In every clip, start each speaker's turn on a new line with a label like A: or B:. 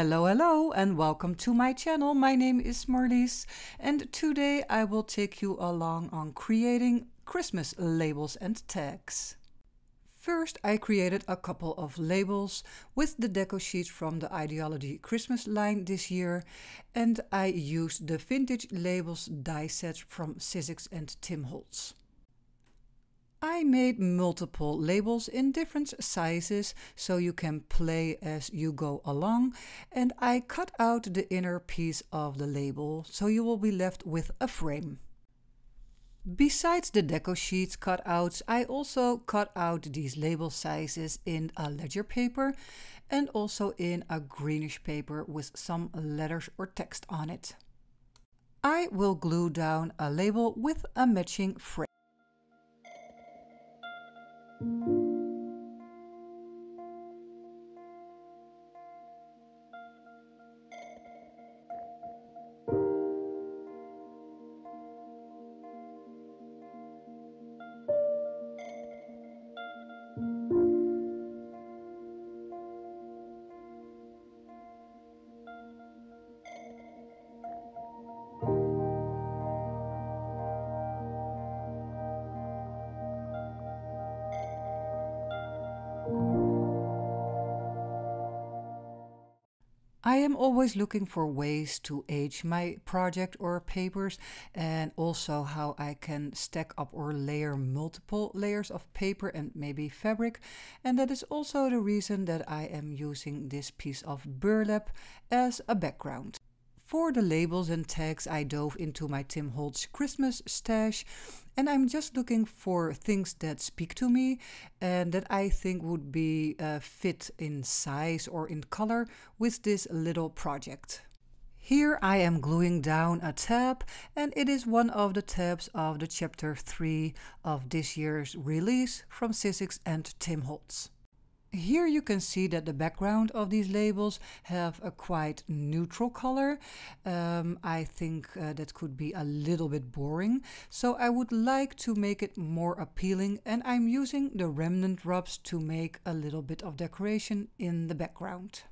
A: Hello and welcome to my channel. My name is Marlies and today I will take you along on creating Christmas labels and tags. First, I created a couple of labels with the deco sheets from the Ideaology Christmas line this year, and I used the vintage labels die set from Sizzix and Tim Holtz. I made multiple labels in different sizes so you can play as you go along, and I cut out the inner piece of the label so you will be left with a frame. Besides the deco sheets cutouts, I also cut out these label sizes in a ledger paper and also in a greenish paper with some letters or text on it. I will glue down a label with a matching frame. I am always looking for ways to age my project or papers, and also how I can stack up or layer multiple layers of paper and maybe fabric, and that is also the reason that I am using this piece of burlap as a background. For the labels and tags, I dove into my Tim Holtz Christmas stash, and I'm just looking for things that speak to me and that I think would be fit in size or in color with this little project. Here I am gluing down a tab, and it is one of the tabs of the chapter 3 of this year's release from Sizzix and Tim Holtz. Here you can see that the background of these labels have a quite neutral color. I think that could be a little bit boring, so I would like to make it more appealing, and I'm using the remnant rubs to make a little bit of decoration in the background.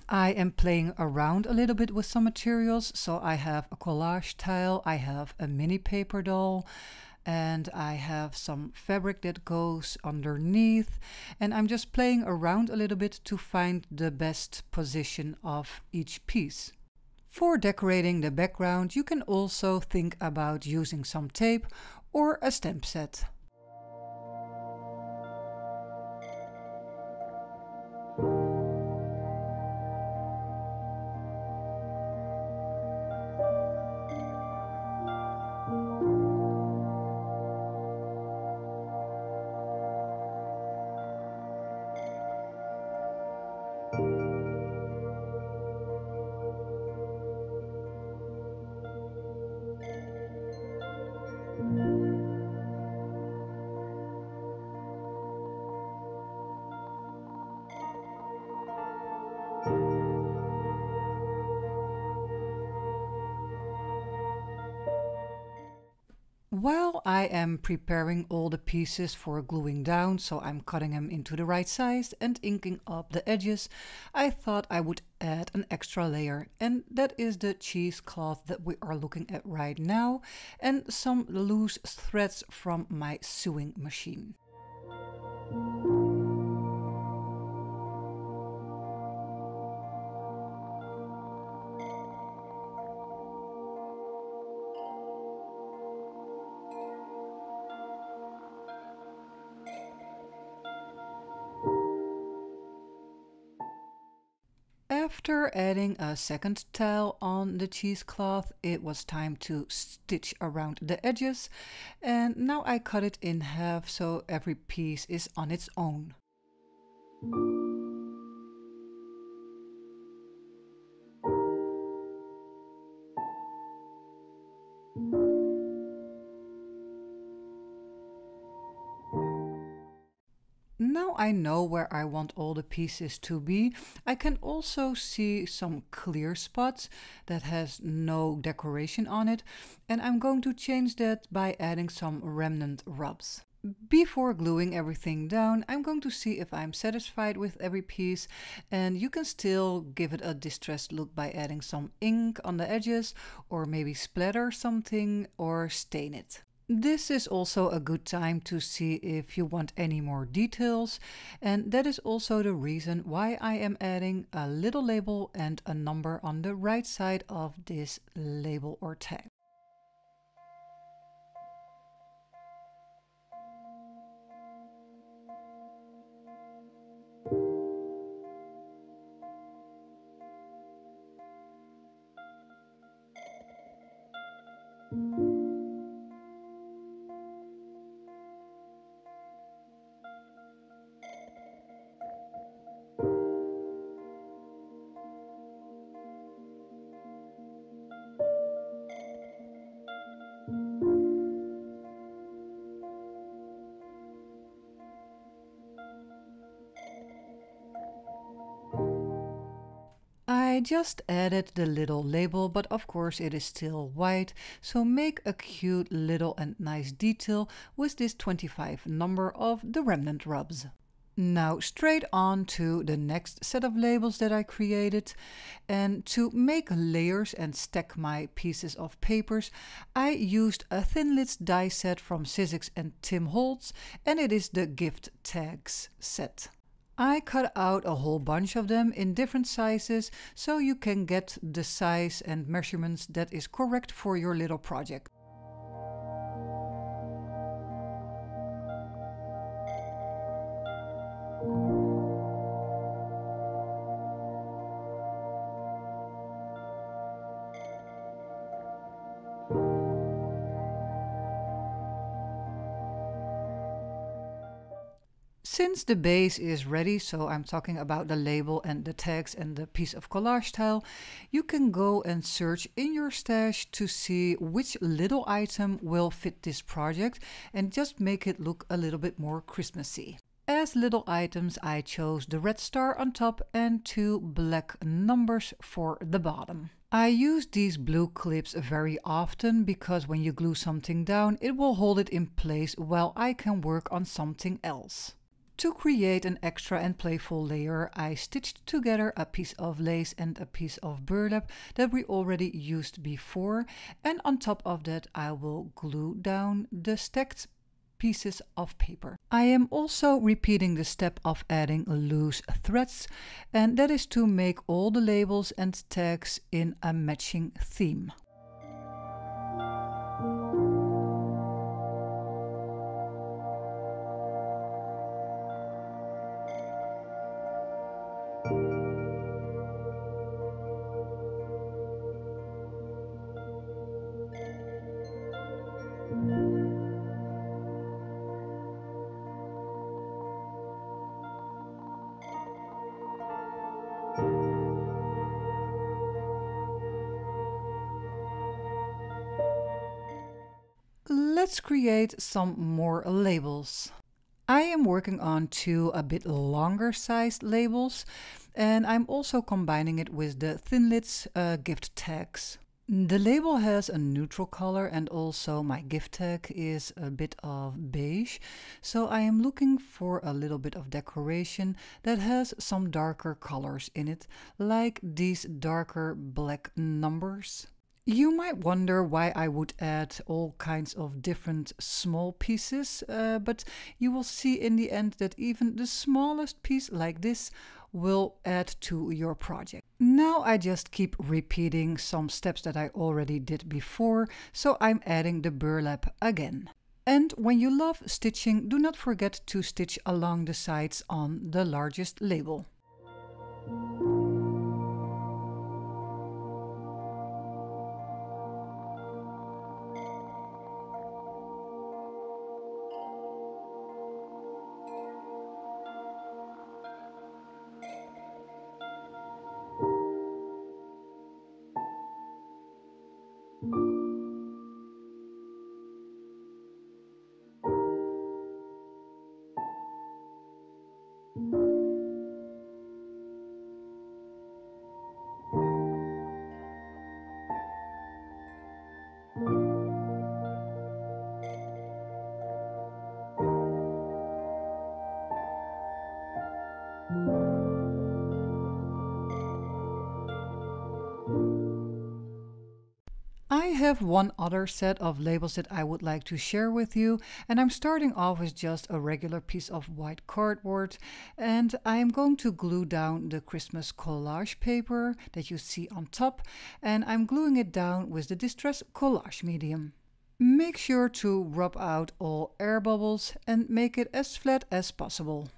A: I am playing around a little bit with some materials, so I have a collage tile, I have a mini paper doll, and I have some fabric that goes underneath, and I'm just playing around a little bit to find the best position of each piece. For decorating the background, you can also think about using some tape or a stamp set. While I am preparing all the pieces for gluing down, so I'm cutting them into the right size and inking up the edges, I thought I would add an extra layer, and that is the cheesecloth that we are looking at right now, and some loose threads from my sewing machine. After adding a second tile on the cheesecloth, it was time to stitch around the edges, and now I cut it in half so every piece is on its own. Now I know where I want all the pieces to be. I can also see some clear spots that has no decoration on it, and I'm going to change that by adding some remnant rubs. Before gluing everything down, I'm going to see if I'm satisfied with every piece, and you can still give it a distressed look by adding some ink on the edges, or maybe splatter something or stain it. This is also a good time to see if you want any more details, and that is also the reason why I am adding a little label and a number on the right side of this label or tag. I just added the little label, but of course it is still white, so make a cute little and nice detail with this 25 number of the remnant rubs. Now straight on to the next set of labels that I created, and to make layers and stack my pieces of papers I used a Thinlits die set from Sizzix and Tim Holtz, and it is the gift tags set. I cut out a whole bunch of them in different sizes so you can get the size and measurements that is correct for your little project. Since the base is ready, so I'm talking about the label and the tags and the piece of collage tile, you can go and search in your stash to see which little item will fit this project and just make it look a little bit more Christmassy. As little items, I chose the red star on top and 2 black numbers for the bottom. I use these blue clips very often because when you glue something down, it will hold it in place while I can work on something else. To create an extra and playful layer, I stitched together a piece of lace and a piece of burlap that we already used before, and on top of that I will glue down the stacked pieces of paper. I am also repeating the step of adding loose threads, and that is to make all the labels and tags in a matching theme. Let's create some more labels. I am working on 2 a bit longer sized labels, and I'm also combining it with the Thinlits gift tags. The label has a neutral color and also my gift tag is a bit of beige, so I am looking for a little bit of decoration that has some darker colors in it, like these darker black numbers. You might wonder why I would add all kinds of different small pieces, but you will see in the end that even the smallest piece like this will add to your project. Now I just keep repeating some steps that I already did before, so I'm adding the burlap again. And when you love stitching, do not forget to stitch along the sides on the largest label. have one other set of labels that I would like to share with you, and I'm starting off with just a regular piece of white cardboard, and I am going to glue down the Christmas collage paper that you see on top, and I'm gluing it down with the Distress Collage medium. Make sure to rub out all air bubbles and make it as flat as possible.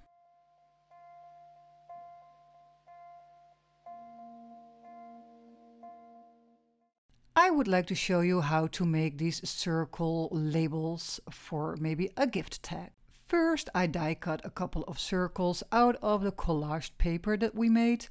A: I would like to show you how to make these circle labels for maybe a gift tag. First, I die cut a couple of circles out of the collaged paper that we made.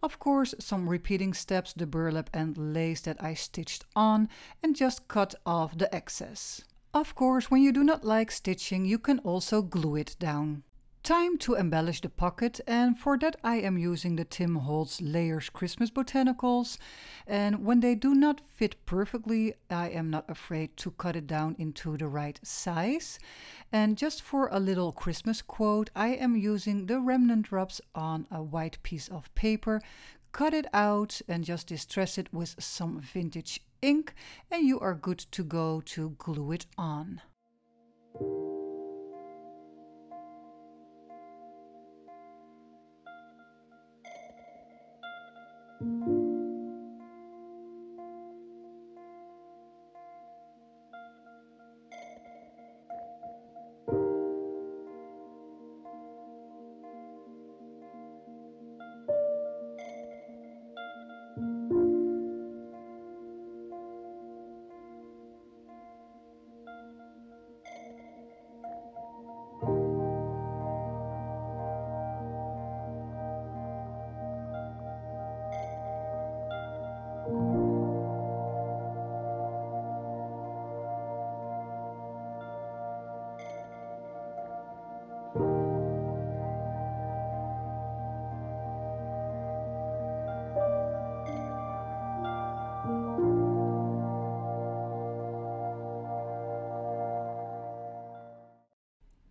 A: Of course, some repeating steps, the burlap and lace that I stitched on, and just cut off the excess. Of course, when you do not like stitching, you can also glue it down. Time to embellish the pocket, and for that I am using the Tim Holtz Layers Christmas Botanicals, and when they do not fit perfectly I am not afraid to cut it down into the right size. And just for a little Christmas quote, I am using the remnant rubs on a white piece of paper, cut it out and just distress it with some vintage ink, and you are good to go to glue it on.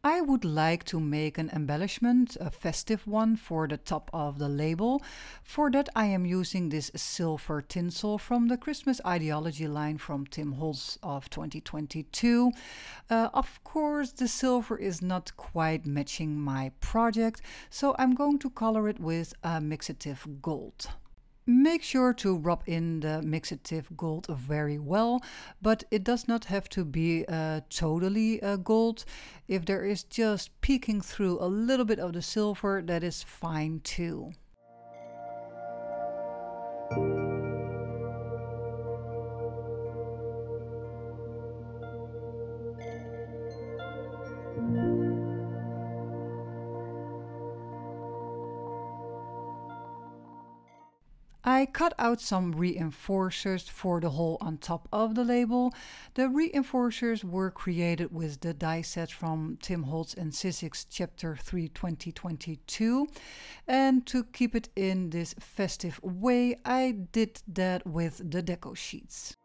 A: I would like to make an embellishment, a festive one, for the top of the label. For that I am using this silver tinsel from the Christmas Ideaology line from Tim Holtz of 2022. Of course, the silver is not quite matching my project, so I'm going to color it with a mixative gold. Make sure to rub in the mixative gold very well, but it does not have to be totally gold. If there is just peeking through a little bit of the silver, that is fine too. I cut out some reinforcers for the hole on top of the label. The reinforcers were created with the die set from Tim Holtz and Sizzix Chapter 3 2022. And to keep it in this festive way, I did that with the deco sheets.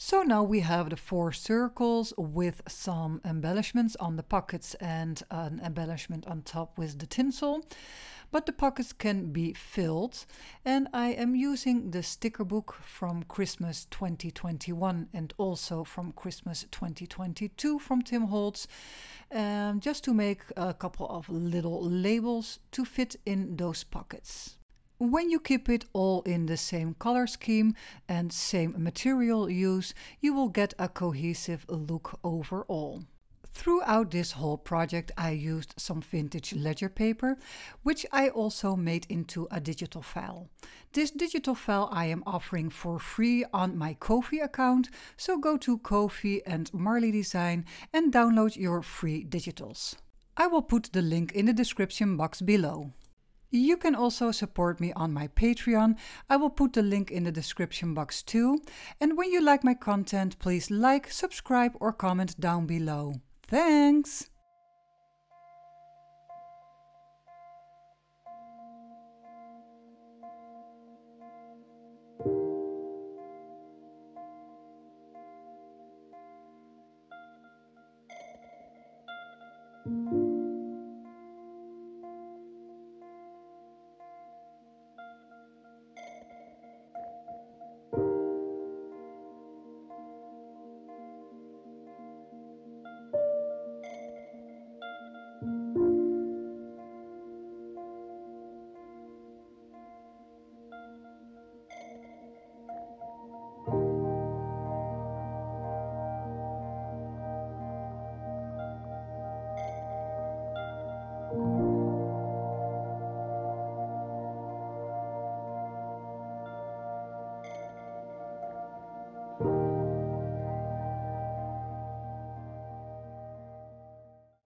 A: So now we have the 4 circles with some embellishments on the pockets and an embellishment on top with the tinsel. But the pockets can be filled, and I am using the sticker book from Christmas 2021 and also from Christmas 2022 from Tim Holtz, just to make a couple of little labels to fit in those pockets. When you keep it all in the same color scheme and same material use, you will get a cohesive look overall. Throughout this whole project I used some vintage ledger paper, which I also made into a digital file. This digital file I am offering for free on my Ko-fi account, so go to Ko-fi and Marley Design and download your free digitals. I will put the link in the description box below. You can also support me on my Patreon. I will put the link in the description box too. And when you like my content, please like, subscribe or comment down below. Thanks!